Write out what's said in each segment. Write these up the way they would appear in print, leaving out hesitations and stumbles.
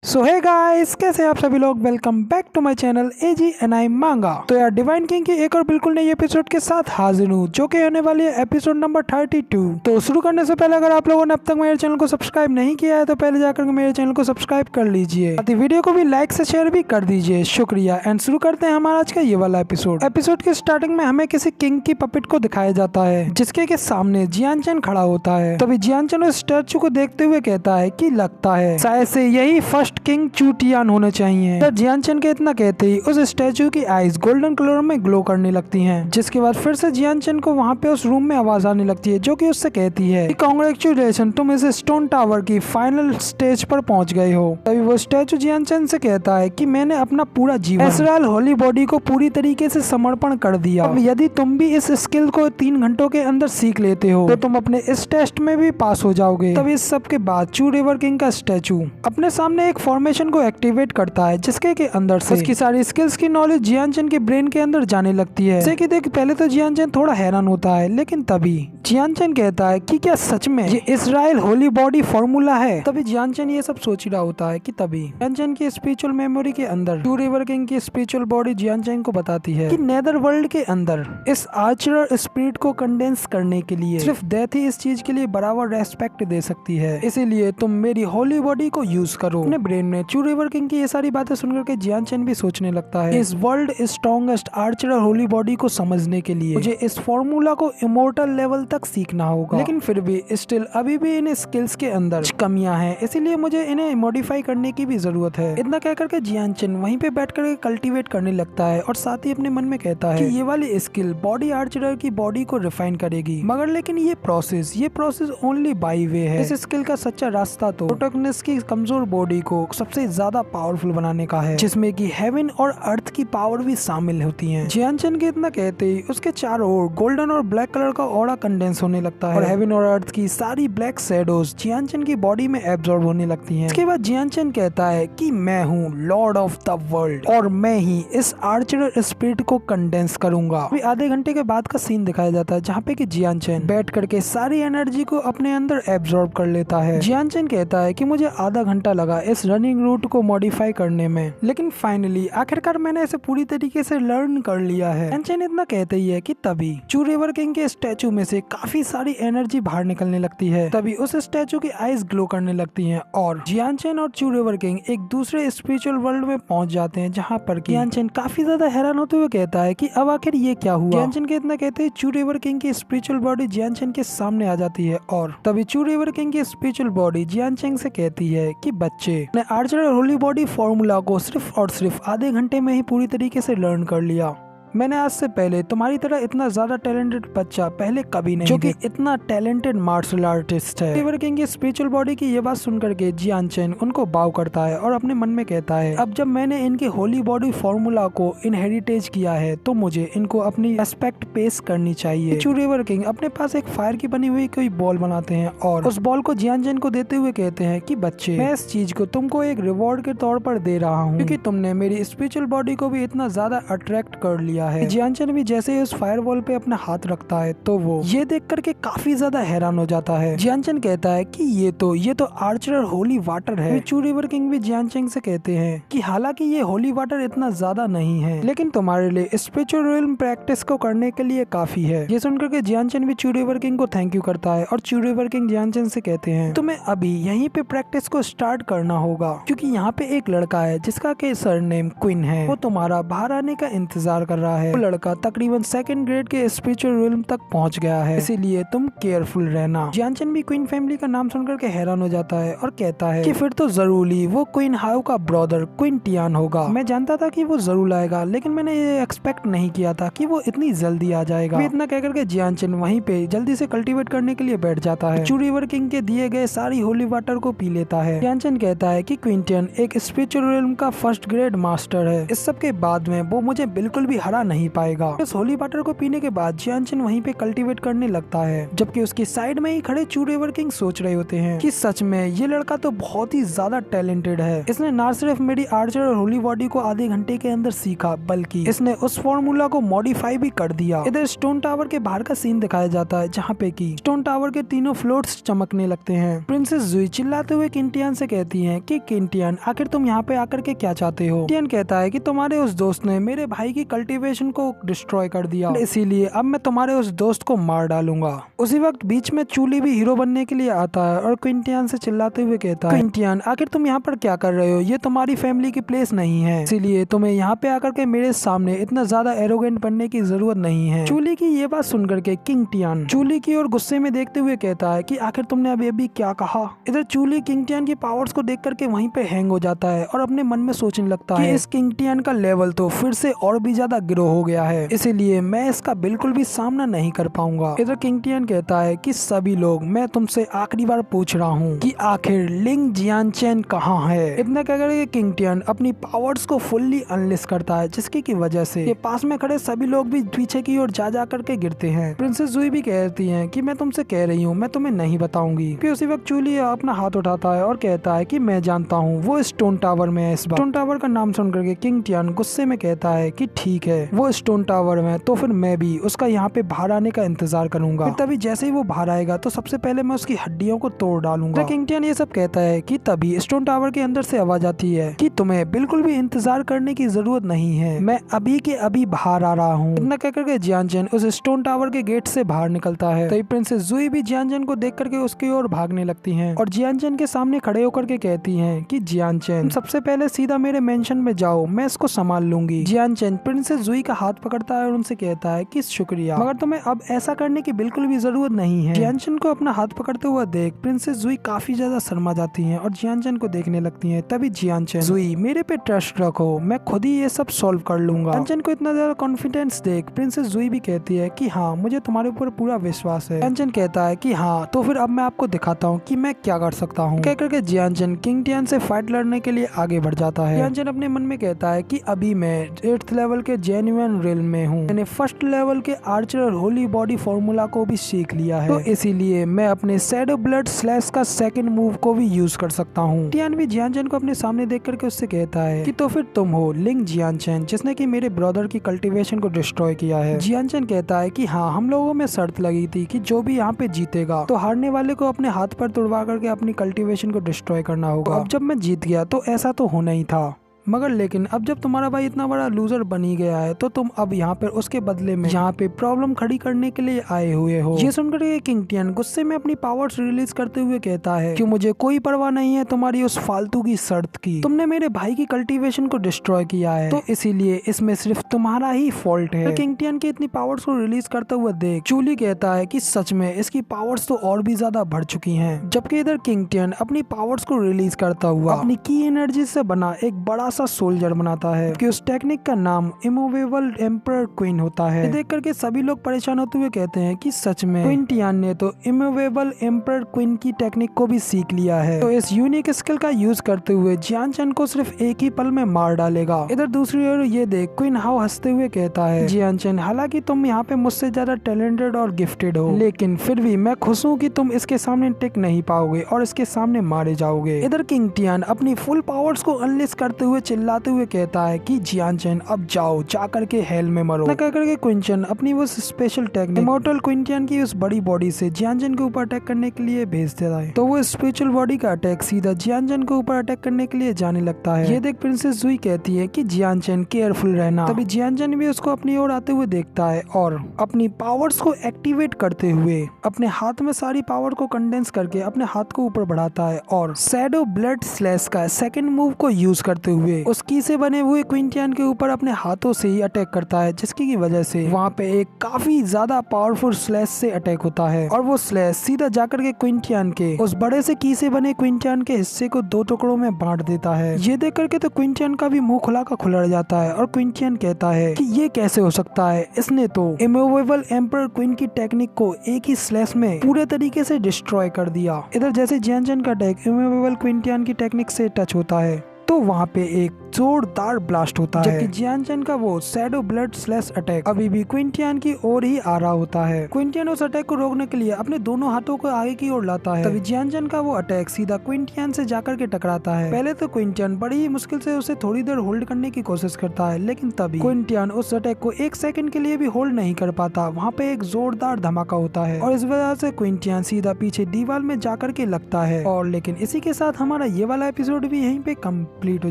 सो hey guys, कैसे आप सभी लोग। Welcome back to my channel AGNI मांगा। तो यार डिवाइन किंग की एक और बिल्कुल नई एपिसोड के साथ हाजिर हूँ, जो कि होने वाली है एपिसोड नंबर 32। तो शुरू करने से पहले अगर आप लोगों ने अब तक मेरे चैनल को सब्सक्राइब नहीं किया है तो पहले जाकर मेरे चैनल को सब्सक्राइब कर लीजिए, साथ ही वीडियो को भी लाइक से शेयर भी कर दीजिए, शुक्रिया। एंड शुरू करते हैं हमारा आज का ये वाला एपिसोड की स्टार्टिंग में हमें किसी किंग की पपेट को दिखाया जाता है, जिसके के सामने जियान चैन खड़ा होता है। तभी जियान चैन उस स्टैचू को देखते हुए कहता है कि लगता है शायद से यही फर्स्ट किंग चूटियान होने चाहिए। जब जियान चैन के इतना कहते ही उस स्टैचू की आईज गोल्डन कलर में ग्लो करने लगती हैं, जिसके बाद फिर से जियान चैन को वहाँ पे उस रूम में आवाज आने लगती है, जो कि उससे कहती है कांग्रेचुलेशन, तुम इस स्टोन टावर की फाइनल स्टेज पर पहुंच गए हो। तभी वो स्टैचू जियान चैन से कहता है कि मैंने अपना पूरा जीवन एसराल होली बॉडी को पूरी तरीके से समर्पण कर दिया। अब यदि तुम भी इस स्किल को 3 घंटों के अंदर सीख लेते हो तो तुम अपने इस टेस्ट में भी पास हो जाओगे। तभी इस सब के बाद चू रिवर किंग का स्टैचू अपने सामने एक फॉर्मेशन को एक्टिवेट करता है, जिसके के अंदर से उसकी सारी स्किल्स की नॉलेज जियान चैन के ब्रेन के अंदर जाने लगती है। जैसे कि देख पहले तो जियान चैन थोड़ा हैरान होता है, लेकिन तभी जियान चैन कहता है कि क्या सच में ये इजराइल होली बॉडी फॉर्मूला है। तभी जियान चैन ये सब सोच रहा होता है कि तभी जियान चैन की स्पिरिचुअल मेमोरी के अंदर टू रिवर किंग की स्पिरिचुअल बॉडी जियान चैन को बताती है कि नेदर वर्ल्ड के अंदर इस आर्चर स्पिरिट को कंडेंस करने के लिए सिर्फ डेथ ही इस चीज के लिए बराबर रेस्पेक्ट दे सकती है, इसीलिए तुम मेरी होली बॉडी को यूज करो। अपने ब्रेन में टू रिवर किंग की ये सारी बातें सुनकर के जियान चैन भी सोचने लगता है इस world strongest Archer Holi body को समझने के लिए मुझे इस फॉर्मूला को इमोर्टल लेवल तक सीखना होगा, लेकिन फिर भी स्टिल अभी भी इन स्किल्स के अंदर कमियां हैं, इसीलिए मुझे इन्हें मॉडिफाई करने की भी जरूरत है। इतना कहकर के जियान चैन वहीं पे बैठ कर कल्टीवेट करने लगता है और साथ ही अपने मन में कहता है कि ये वाली स्किल बॉडी आर्चर की बॉडी को रिफाइन करेगी, मगर लेकिन ये प्रोसेस ओनली बाई वे है। इस स्किल का सच्चा रास्ता तो प्रोटोगनिस्ट की कमजोर बॉडी को सबसे ज्यादा पावरफुल बनाने का है, जिसमें कि हेवन और अर्थ की पावर भी शामिल होती हैं। जियान चैन के इतना कहते ही उसके चारों ओर गोल्डन और ब्लैक कलर का ऑरा कंडेंस होने लगता है और हेवन और अर्थ की सारी ब्लैक शैडोज जियान चैन की बॉडी में एब्जॉर्ब होने लगती हैं। इसके बाद जियान चैन कहता है कि मैं हूँ लॉर्ड ऑफ द वर्ल्ड और मैं ही इस आर्चर स्पिरिट को कंडेंस करूंगा। अभी आधे घंटे के बाद का सीन दिखाया जाता है, जहाँ पे कि जियान चैन बैठ करके सारी एनर्जी को अपने अंदर एब्जॉर्ब कर लेता है। जियान चैन कहता है कि मुझे आधा घंटा लगा इस रनिंग रूट को मॉडिफाई करने में, लेकिन फाइनली आखिरकार मैंने इसे पूरी तरीके से लर्न कर लिया है। जियान चैन इतना कहते ही है कि तभी चू रिवर किंग के स्टैचू में से काफी सारी एनर्जी बाहर निकलने लगती है। तभी उस स्टैचू की आईज ग्लो करने लगती हैं और जियान चैन और चू रिवर किंग एक दूसरे स्पिरिचुअल वर्ल्ड में पहुंच जाते हैं, जहाँ पर जियान चैन काफी ज्यादा हैरान होते हुए कहता है कि अब आखिर ये क्या हुआ। जियान चैन के इतना कहते हैं चू रिवर किंग की स्पिरिचुअल बॉडी जियान चैन के सामने आ जाती है और तभी चू रिवर किंग की स्पिरिचुअल बॉडी जियान चैन से कहती है कि बच्चे ने आर्चर होली बॉडी फॉर्मूला को सिर्फ और सिर्फ आधे घंटे में ही पूरी तरीके से लर्न कर लिया। मैंने आज से पहले तुम्हारी तरह इतना ज्यादा टैलेंटेड बच्चा पहले कभी नहीं, जो कि इतना टैलेंटेड मार्शल आर्टिस्ट है। रिवर किंग की स्पिरिचुअल बॉडी की ये बात सुनकर के जियान चैन उनको बाव करता है और अपने मन में कहता है अब जब मैंने इनके होली बॉडी फॉर्मूला को इनहेरिटेज किया है तो मुझे इनको अपनी रेस्पेक्ट पेश करनी चाहिए। चू रिवर किंग अपने पास एक फायर की बनी हुई कोई बॉल बनाते हैं और उस बॉल को जियान चैन को देते हुए कहते हैं कि बच्चे मैं इस चीज को तुमको एक रिवॉर्ड के तौर पर दे रहा हूँ, क्योंकि तुमने मेरी स्पिरिचुअल बॉडी को भी इतना ज्यादा अट्रैक्ट कर लिया है। जियान चैन भी जैसे ही उस फायर वॉल पे अपना हाथ रखता है तो वो ये देख करके काफी ज्यादा हैरान हो जाता है। जियान चैन कहता है कि ये तो आर्चर होली वाटर है। चू रिवर किंग भी जियान चैन से कहते हैं कि हालांकि ये होली वाटर इतना ज्यादा नहीं है, लेकिन तुम्हारे लिए स्पिरिचुअल रियल्म प्रैक्टिस को करने के लिए काफी है। ये सुनकर के जियान चैन भी चू रिवर किंग को थैंक यू करता है और चू रिवर किंग जियान चैन से कहते हैं तुम्हें अभी यहीं पे प्रैक्टिस को स्टार्ट करना होगा, क्योंकि यहाँ पे एक लड़का है जिसका के सरनेम क्वीन है, वो तुम्हारा बाहर आने का इंतजार कर रहा है। लड़का तकरीबन 2nd ग्रेड के स्पिरिचुअल रियल्म तक पहुंच गया है, इसीलिए तुम केयरफुल रहना। जियान चैन भी क्वीन फैमिली का नाम सुनकर के हैरान हो जाता है और कहता है कि फिर तो जरूरी वो क्वीन हाउ का ब्रदर क्वीन टियान होगा। मैं जानता था कि वो जरूर आएगा, लेकिन मैंने ये एक्सपेक्ट नहीं किया था कि वो इतनी जल्दी आ जाएगा। इतना कहकर के जियान चैन वहीं पे जल्दी से कल्टीवेट करने के लिए बैठ जाता है। चू रिवर किंग के दिए गए सारी होली वाटर को पी लेता है। जियान चैन कहता है कि क्वीन टियान एक स्पिरिचुअल रियल्म का 1st ग्रेड मास्टर है। इस सब के बाद में वो मुझे बिल्कुल भी हरा हरा नहीं पाएगा। इस होली वाटर को पीने के बाद जियानचेन वहीं पे कल्टीवेट करने लगता है, जबकि उसकी साइड में ही खड़े चू रिवर किंग सोच रहे होते हैं कि सच में ये लड़का तो बहुत ही ज्यादा टैलेंटेड है। इसने ना सिर्फ मेरी आर्चर और होली बॉडी को आधे घंटे के अंदर सीखा, बल्कि इसने उस फॉर्मूला को मॉडिफाई भी कर दिया। इधर स्टोन टावर के बाहर का सीन दिखाया जाता है, जहाँ पे की स्टोन टावर के तीनों फ्लोर्स चमकने लगते हैं। प्रिंसेस जुई चिल्लाते हुए किंटियान से कहती है कि किंटियान आखिर तुम यहाँ पे आकर के क्या चाहते हो। किंटियान कहता है कि तुम्हारे उस दोस्त ने मेरे भाई की कल्टीवेशन को डिस्ट्रॉय कर दिया, इसीलिए अब मैं तुम्हारे उस दोस्त को मार डालूंगा। उसी वक्त बीच में चूली भी हीरो बनने के लिए आता है और क्विंटियान से चिल्लाते हुए कहता है, क्विंटियान आखिर तुम यहाँ पर क्या कर रहे हो, ये तुम्हारी फैमिली की प्लेस नहीं है, इसीलिए तुम्हें यहाँ पे आकर के मेरे सामने इतना ज्यादा एरोगेंट बनने की जरूरत नहीं है। चूली की ये बात सुनकर के किंगटियान चूली की ओर गुस्से में देखते हुए कहता है कि आखिर तुमने अभी क्या कहा। इधर चूली किंगटियान की पावर्स को देख करके वहीं पे हैंग हो जाता है और अपने मन में सोचने लगता है इस किंगटियान का लेवल तो फिर से और भी ज्यादा गिरो हो गया है, इसीलिए मैं इसका बिल्कुल भी सामना नहीं कर पाऊंगा। इधर किंगटियान कहता है कि सभी लोग, मैं तुमसे आखिरी बार पूछ रहा हूँ कि आखिर लिंग जियानचेन कहाँ है। इतना कहकर के किंगटियान अपनी पावर्स को फुल्ली अनलिस्ट करता है, जिसकी की वजह से ये पास में खड़े सभी लोग भी पीछे की ओर जा करके गिरते हैं। प्रिंसेस जुई भी कहती है कि मैं तुमसे कह रही हूँ, मैं तुम्हें नहीं बताऊंगी। फिर उसी वक्त चूली अपना हाथ उठाता है और कहता है कि मैं जानता हूँ वो स्टोन टावर में है। इस बार स्टोन टावर का नाम सुन करके किंगटियान गुस्से में कहता है कि ठीक है, वो स्टोन टावर में, तो फिर मैं भी उसका यहाँ पे बाहर आने का इंतजार करूंगा। फिर तभी जैसे ही वो बाहर आएगा तो सबसे पहले मैं उसकी हड्डियों को तोड़ डालूंगा। किंगटियान ये सब कहता है कि तभी स्टोन टावर के अंदर से आवाज आती है कि तुम्हें बिल्कुल भी इंतजार करने की जरूरत नहीं है, मैं अभी के अभी बाहर आ रहा हूँ। इतना कहकर के जियानचेन उस स्टोन टावर के गेट से बाहर निकलता है। तभी प्रिंसेस जुई भी जियानचेन को देख करके उसकी ओर भागने लगती हैं और जियानचेन के सामने खड़े होकर के कहती हैं कि जियानचेन सबसे पहले सीधा मेरे मेंशन में जाओ, मैं इसको संभाल लूंगी। जियानचेन प्रिंसेस जुई का हाथ पकड़ता है और उनसे कहता है कि शुक्रिया, मगर तुम्हें अब ऐसा करने की बिल्कुल भी जरूरत नहीं है। जियानचेन को अपना हाथ पकड़ते हुआ देख प्रिंसेस जुई काफी ज्यादा शर्मा जाती हैं और जियानचेन को देखने लगती हैं। तभी जियानचेन, जुई मेरे पे ट्रस्ट रखो, मैं खुद ही ये सब सॉल्व कर लूंगा। जियानचेन को इतना ज्यादा कॉन्फिडेंस देख प्रिंसेस जुई भी कहती है कि हाँ, मुझे तुम्हारे ऊपर पूरा विश्वास है। जियानचेन कहता है कि हाँ, तो फिर अब मैं आपको दिखाता हूँ कि मैं क्या कर सकता हूँ। कह करके जियानचेन किंगटियान से फाइट लड़ने के लिए आगे बढ़ जाता है। जियानचेन अपने मन में कहता है कि अभी मैं 8th लेवल के जेन्युइन रियल में हूँ, मैंने 1st लेवल के आर्चर और होली बॉडी फॉर्मूला को भी सीख लिया है, तो इसीलिए मैं अपने शैडो ब्लड स्लैश का सेकंड मूव को भी यूज कर सकता हूँ। टियान भी जियानचेन को अपने सामने देख करके उससे कहता है कि तो फिर तुम हो लिंग जियानचेन, जिसने कि मेरे ब्रदर की कल्टीवेशन को डिस्ट्रॉय किया है। जियानचेन कहता है कि हाँ, हम लोगों में शर्त लगी थी कि जो भी यहाँ पे जीतेगा तो हारने वाले को अपने हाथ पर तुड़वा करके अपनी कल्टीवेशन को डिस्ट्रॉय करना होगा। अब जब मैं जीत गया तो ऐसा तो होना ही था, मगर लेकिन अब जब तुम्हारा भाई इतना बड़ा लूजर बनी गया है तो तुम अब यहाँ पर उसके बदले में यहाँ पे प्रॉब्लम खड़ी करने के लिए आए हुए हो। ये सुनकर ये किंगटियान गुस्से में अपनी पावर्स रिलीज करते हुए कहता है कि मुझे कोई परवाह नहीं है तुम्हारी उस फालतू की शर्त की, तुमने मेरे भाई की कल्टीवेशन को डिस्ट्रॉय किया है, तो इसीलिए इसमें सिर्फ तुम्हारा ही फॉल्ट है। किंगटियान की इतनी पावर्स को रिलीज करते हुए देख चूली कहता है कि सच में इसकी पावर्स तो और भी ज्यादा बढ़ चुकी है। जबकि इधर किंगटियान अपनी पावर्स को रिलीज करता हुआ अपनी की एनर्जी से बना एक बड़ा सोल्जर बनाता है कि उस टेक्निक का नाम इमूवेबल एम्परर क्वीन होता है। ये देख करके सभी लोग परेशान होते हुए कहते हैं कि सच में क्विंटियान ने तो इमूवेबल एम्परर क्वीन की टेक्निक को भी सीख लिया है, तो इस यूनिक स्किल का यूज करते हुए जियानचेन को सिर्फ एक ही पल में मार डालेगा। इधर दूसरी ओर ये देख क्वीन हाउ हंसते हुए कहता है, जियानचेन हालांकि तुम यहाँ पे मुझसे ज्यादा टैलेंटेड और गिफ्टेड हो, लेकिन फिर भी मैं खुश हूँ कि तुम इसके सामने टिक नहीं पाओगे और इसके सामने मारे जाओगे। इधर किंगटियान अपनी फुल पावर्स को अनलिस्ट करते हुए चिल्लाते हुए कहता है कि जियानचेन अब जाओ, जाकर के हेल में मरो। कहकर के क्विंचन अपनी वो स्पेशल टेक्निक इमॉर्टल क्विंटियान की उस बड़ी बॉडी से जियानचेन के ऊपर अटैक करने के लिए भेज देता है, तो वो स्पिरिचुअल बॉडी का अटैक सीधा जियानचेन के ऊपर अटैक करने के लिए जाने लगता है। ये देख प्रिंसेस जुई कहती है कि जियानचेन केयरफुल रहना। तभी जियानचेन भी उसको अपनी ओर आते हुए देखता है और अपनी पावर्स को एक्टिवेट करते हुए अपने हाथ में सारी पावर को कंडेंस करके अपने हाथ को ऊपर बढ़ाता है और शैडो ब्लड स्लैश का सेकंड मूव को यूज करते हुए उसकी से बने हुए क्विंटियान के ऊपर अपने हाथों से ही अटैक करता है, जिसकी की वजह से वहाँ पे एक काफी ज्यादा पावरफुल स्लैश से अटैक होता है और वो स्लैश सीधा जाकर के क्विंटियान के उस बड़े से की से बने क्विंटियान के हिस्से को 2 टुकड़ों में बांट देता है। ये देख करके तो क्विंटियान का भी मुंह खुला का खुलड़ जाता है और क्विंटियान कहता है कि ये कैसे हो सकता है, इसने तो इमूवेबल एम्परर क्वीन की टेक्निक को एक ही स्लैश में पूरे तरीके से डिस्ट्रॉय कर दिया। इधर जैसे जियानचेन का अटैक इमूवेबल क्विंटियान की टेक्निक से टच होता है, तो वहाँ पे एक जोरदार ब्लास्ट होता है, जबकि जियान चैन का वो शैडो ब्लड स्लैश अटैक अभी भी क्विंटियन की ओर ही आ रहा होता है। क्विंटियन उस अटैक को रोकने के लिए अपने दोनों हाथों को आगे की ओर लाता है, तभी जियान चैन का वो अटैक सीधा क्विंटियन से जाकर के टकराता है। पहले तो क्विंटियन बड़ी ही मुश्किल से उसे थोड़ी देर होल्ड करने की कोशिश करता है, लेकिन तभी क्विंटियन उस अटैक को 1 सेकंड के लिए भी होल्ड नहीं कर पाता। वहाँ पे एक जोरदार धमाका होता है और इस वजह से क्विंटियन सीधा पीछे दीवार में जाकर के लगता है। और लेकिन इसी के साथ हमारा ये वाला एपिसोड भी यहीं पे कंप्लीट हो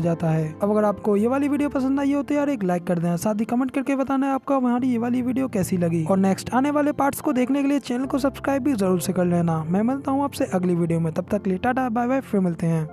जाता है। अब अगर आपको ये वाली वीडियो पसंद आई हो तो यार एक लाइक कर देना, साथ ही कमेंट करके बताना है आपको हमारी ये वाली वीडियो कैसी लगी, और नेक्स्ट आने वाले पार्ट्स को देखने के लिए चैनल को सब्सक्राइब भी जरूर से कर लेना। मैं मिलता हूँ आपसे अगली वीडियो में, तब तक के लिए टाटा बाय बाय, फिर मिलते हैं।